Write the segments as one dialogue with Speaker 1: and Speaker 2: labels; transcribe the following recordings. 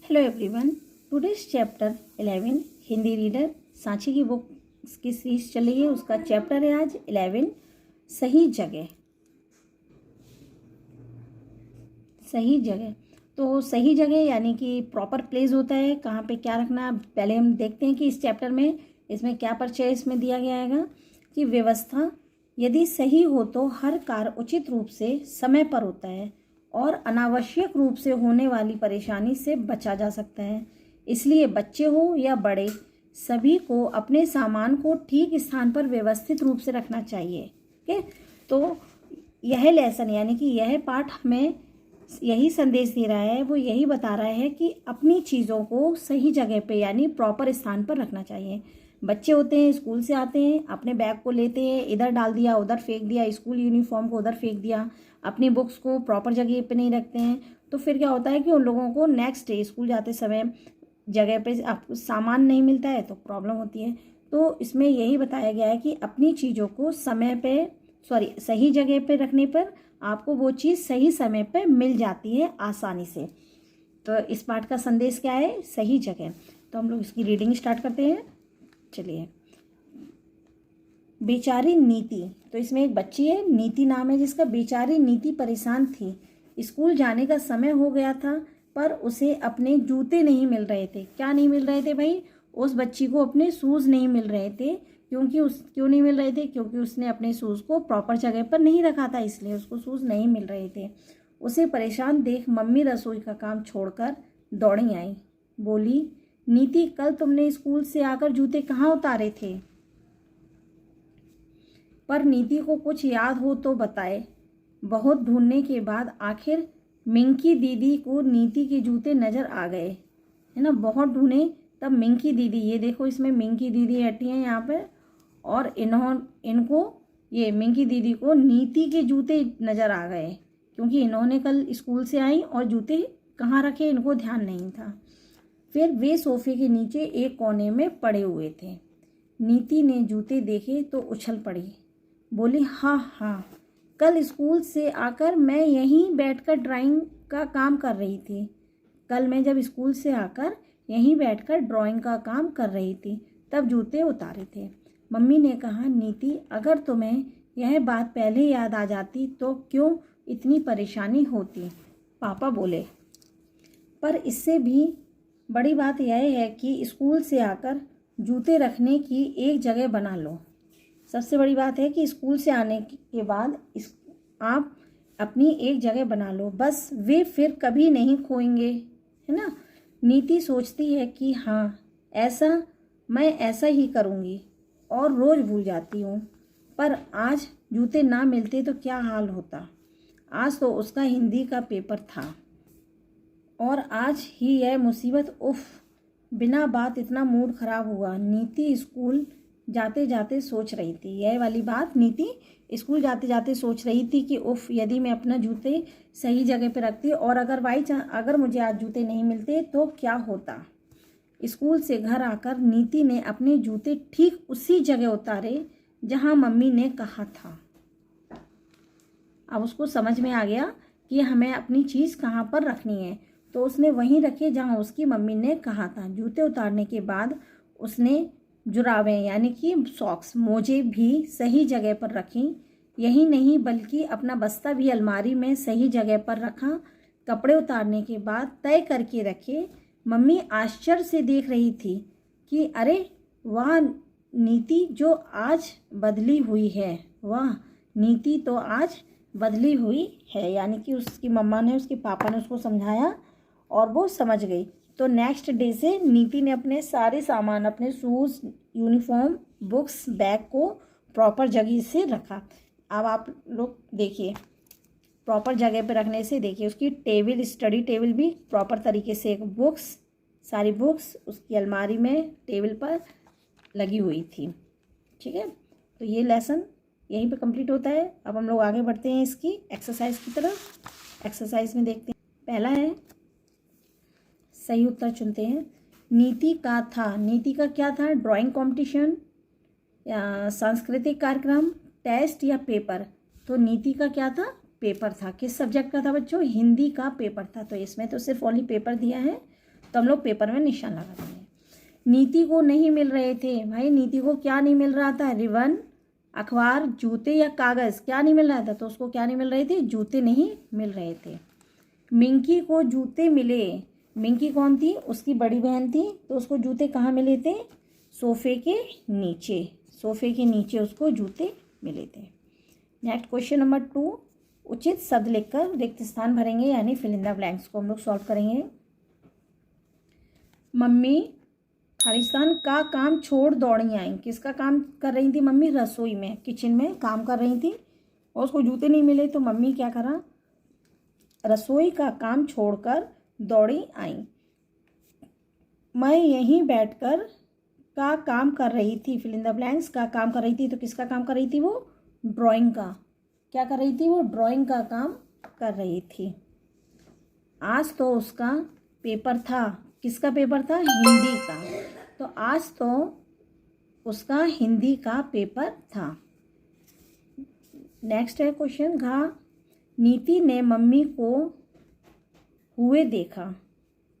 Speaker 1: Hello everyone, today's chapter 11 Hindi reader Sanchi की book की series चल रही है। उसका चैप्टर है आज 11 सही जगह। सही जगह तो सही जगह यानी कि प्रॉपर प्लेस होता है, कहाँ पे क्या रखना। पहले हम देखते हैं कि इस चैप्टर में इसमें क्या परिचय इसमें दिया गया है कि व्यवस्था यदि सही हो तो हर कार्य उचित रूप से समय पर होता है और अनावश्यक रूप से होने वाली परेशानी से बचा जा सकता है। इसलिए बच्चे हो या बड़े सभी को अपने सामान को ठीक स्थान पर व्यवस्थित रूप से रखना चाहिए। ठीक है, तो यह लेसन यानी कि यह पाठ हमें यही संदेश दे रहा है, वो यही बता रहा है कि अपनी चीज़ों को सही जगह पे यानी प्रॉपर स्थान पर रखना चाहिए। बच्चे होते हैं, स्कूल से आते हैं, अपने बैग को लेते हैं, इधर डाल दिया, उधर फेंक दिया, स्कूल यूनिफॉर्म को उधर फेंक दिया, अपनी बुक्स को प्रॉपर जगह पे नहीं रखते हैं, तो फिर क्या होता है कि उन लोगों को नेक्स्ट डे स्कूल जाते समय जगह पे सामान नहीं मिलता है तो प्रॉब्लम होती है। तो इसमें यही बताया गया है कि अपनी चीज़ों को समय पे सही जगह पे रखने पर आपको वो चीज़ सही समय पे मिल जाती है आसानी से। तो इस पाठ का संदेश क्या है? सही जगह। तो हम लोग इसकी रीडिंग स्टार्ट करते हैं। चलिए। बेचारी नीति, तो इसमें एक बच्ची है नीति नाम है जिसका। बेचारी नीति परेशान थी। स्कूल जाने का समय हो गया था पर उसे अपने जूते नहीं मिल रहे थे। क्या नहीं मिल रहे थे भाई? उस बच्ची को अपने शूज़ नहीं मिल रहे थे। क्यों नहीं मिल रहे थे? क्योंकि उसने अपने शूज़ को प्रॉपर जगह पर नहीं रखा था, इसलिए उसको शूज़ नहीं मिल रहे थे। उसे परेशान देख मम्मी रसोई का काम छोड़कर दौड़ी आई। बोली, नीति कल तुमने स्कूल से आकर जूते कहाँ उतारे थे? पर नीति को कुछ याद हो तो बताए। बहुत ढूंढने के बाद आखिर मिंकी दीदी को नीति के जूते नज़र आ गए, है ना। बहुत ढूंढे तब मिंकी दीदी, ये देखो इसमें मिंकी दीदी बैठी हैं यहाँ पे, और इनको ये मिंकी दीदी को नीति के जूते नज़र आ गए क्योंकि इन्होंने कल स्कूल से आई और जूते कहाँ रखे इनको ध्यान नहीं था। फिर वे सोफे के नीचे एक कोने में पड़े हुए थे। नीति ने जूते देखे तो उछल पड़ी। बोली, हाँ, कल स्कूल से आकर मैं यहीं बैठकर ड्राइंग का काम कर रही थी। कल मैं जब स्कूल से आकर यहीं बैठकर ड्राइंग का काम कर रही थी तब जूते उतारे थे। मम्मी ने कहा, नीति अगर तुम्हें यह बात पहले याद आ जाती तो क्यों इतनी परेशानी होती? पापा बोले, पर इससे भी बड़ी बात यह है कि स्कूल से आकर जूते रखने की एक जगह बना लो। सबसे बड़ी बात है कि स्कूल से आने के बाद आप अपनी एक जगह बना लो, बस वे फिर कभी नहीं खोएंगे, है ना। नीति सोचती है कि हाँ, मैं ऐसा ही करूँगी और रोज़ भूल जाती हूँ। पर आज जूते ना मिलते तो क्या हाल होता। आज तो उसका हिंदी का पेपर था और आज ही यह मुसीबत, उफ, बिना बात इतना मूड खराब हुआ। नीति स्कूल जाते जाते सोच रही थी, यह वाली बात नीति स्कूल जाते जाते सोच रही थी कि उफ, यदि मैं अपना जूते सही जगह पे रखती और अगर मुझे आज जूते नहीं मिलते तो क्या होता। स्कूल से घर आकर नीति ने अपने जूते ठीक उसी जगह उतारे जहां मम्मी ने कहा था। अब उसको समझ में आ गया कि हमें अपनी चीज़ कहाँ पर रखनी है, तो उसने वहीं रखे जहाँ उसकी मम्मी ने कहा था। जूते उतारने के बाद उसने जुराबें यानी कि सॉक्स, मोजे भी सही जगह पर रखी। यही नहीं बल्कि अपना बस्ता भी अलमारी में सही जगह पर रखा। कपड़े उतारने के बाद तय करके रखे। मम्मी आश्चर्य से देख रही थी कि अरे वाह, नीति जो आज बदली हुई है, वाह, नीति तो आज बदली हुई है। यानी कि उसकी मम्मा ने, उसके पापा ने उसको समझाया और वो समझ गई। तो नेक्स्ट डे से नीति ने अपने सारे सामान, अपने शूज़, यूनिफॉर्म, बुक्स, बैग को प्रॉपर जगह से रखा। अब आप लोग देखिए, प्रॉपर जगह पे रखने से देखिए उसकी टेबल, स्टडी टेबल भी प्रॉपर तरीके से, एक बुक्स, सारी बुक्स उसकी अलमारी में टेबल पर लगी हुई थी। ठीक है, तो ये लेसन यहीं पे कंप्लीट होता है। अब हम लोग आगे बढ़ते हैं इसकी एक्सरसाइज की तरफ। एक्सरसाइज में देखते हैं, पहला है सही उत्तर चुनते हैं। नीति का क्या था? ड्राइंग कंपटीशन या सांस्कृतिक कार्यक्रम, टेस्ट या पेपर। तो नीति का क्या था? पेपर था। किस सब्जेक्ट का था बच्चों? हिंदी का पेपर था। तो इसमें तो सिर्फ ओनली पेपर दिया है, तो हम लोग पेपर में निशान लगा देंगे। नीति को नहीं मिल रहे थे, भाई नीति को क्या नहीं मिल रहा था, रिबन, अखबार, जूते या कागज़, क्या नहीं मिल रहा था, तो उसको क्या नहीं मिल रहे थे, जूते नहीं मिल रहे थे। मिंकी को जूते मिले, मिंकी कौन थी, उसकी बड़ी बहन थी, तो उसको जूते कहाँ मिले थे, सोफे के नीचे, सोफे के नीचे उसको जूते मिले थे। नेक्स्ट क्वेश्चन नंबर 2, उचित शब्द लिखकर रिक्त स्थान भरेंगे, यानी फिल इन द ब्लैंक्स को हम लोग सॉल्व करेंगे। मम्मी खालिस्तान का काम छोड़ दौड़ी आई, किसका काम कर रही थी मम्मी, रसोई में, किचन में काम कर रही थी, और उसको जूते नहीं मिले, तो मम्मी क्या करा, रसोई का काम छोड़कर दौड़ी आई। मैं यहीं बैठकर का काम कर रही थी, फिल इन द ब्लैंक्स, का काम कर रही थी, तो किसका काम कर रही थी वो, ड्राइंग का, क्या कर रही थी वो, ड्राइंग का काम कर रही थी। आज तो उसका पेपर था, किसका पेपर था, हिंदी का, तो आज तो उसका हिंदी का पेपर था। नेक्स्ट है क्वेश्चन घ, नीति ने मम्मी को हुए देखा,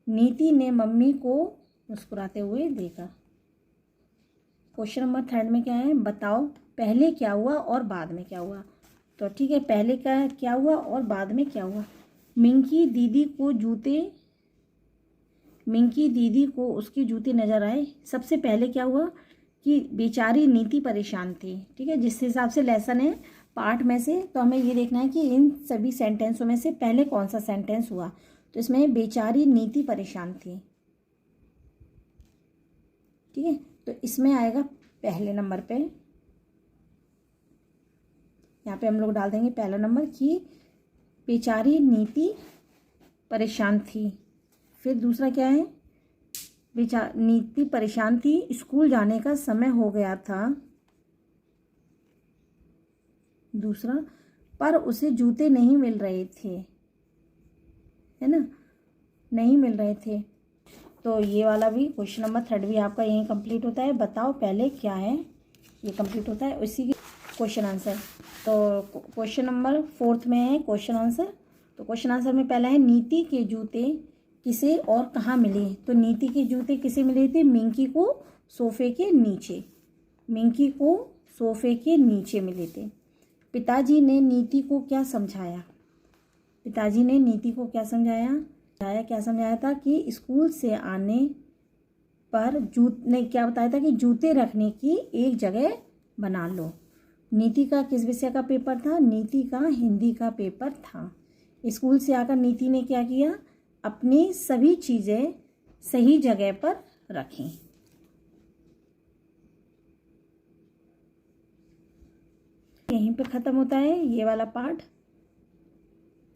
Speaker 1: नीति ने मम्मी को मुस्कुराते हुए देखा। क्वेश्चन नंबर 3 में क्या है, बताओ पहले क्या हुआ और बाद में क्या हुआ। तो ठीक है, पहले क्या हुआ और बाद में क्या हुआ। मिंकी दीदी को उसके जूते नज़र आए। सबसे पहले क्या हुआ कि बेचारी नीति परेशान थी, ठीक है, जिस हिसाब से लेसन है पार्ट में से, तो हमें ये देखना है कि इन सभी सेंटेंसों में से पहले कौन सा सेंटेंस हुआ। तो इसमें बेचारी नीति परेशान थी, ठीक है, तो इसमें आएगा पहले नंबर पे, यहाँ पे हम लोग डाल देंगे पहला नंबर कि बेचारी नीति परेशान थी। फिर दूसरा क्या है, नीति परेशान थी, स्कूल जाने का समय हो गया था। दूसरा, पर उसे जूते नहीं मिल रहे थे, है ना, नहीं मिल रहे थे। तो ये वाला भी क्वेश्चन नंबर 3 भी आपका यहीं कंप्लीट होता है। बताओ पहले क्या है, ये कंप्लीट होता है, उसी की क्वेश्चन आंसर। तो क्वेश्चन नंबर 4 में है क्वेश्चन आंसर। तो क्वेश्चन आंसर में पहला है, नीति के जूते किसे और कहाँ मिले। तो नीति के जूते किसे मिले थे, मिंकी को सोफे के नीचे, मिंकी को सोफे के नीचे मिले थे। पिताजी ने नीति को क्या समझाया, पिताजी ने नीति को क्या समझाया, क्या समझाया था कि स्कूल से आने पर क्या बताया था कि जूते रखने की एक जगह बना लो। नीति का किस विषय का पेपर था, नीति का हिंदी का पेपर था। स्कूल से आकर नीति ने क्या किया, अपनी सभी चीज़ें सही जगह पर रखें। यहीं पे ख़त्म होता है ये वाला पार्ट,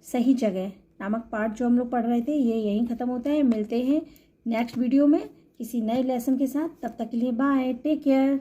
Speaker 1: सही जगह नामक पार्ट जो हम लोग पढ़ रहे थे, ये यहीं ख़त्म होता है। मिलते हैं नेक्स्ट वीडियो में किसी नए लेसन के साथ, तब तक के लिए बाय, टेक केयर।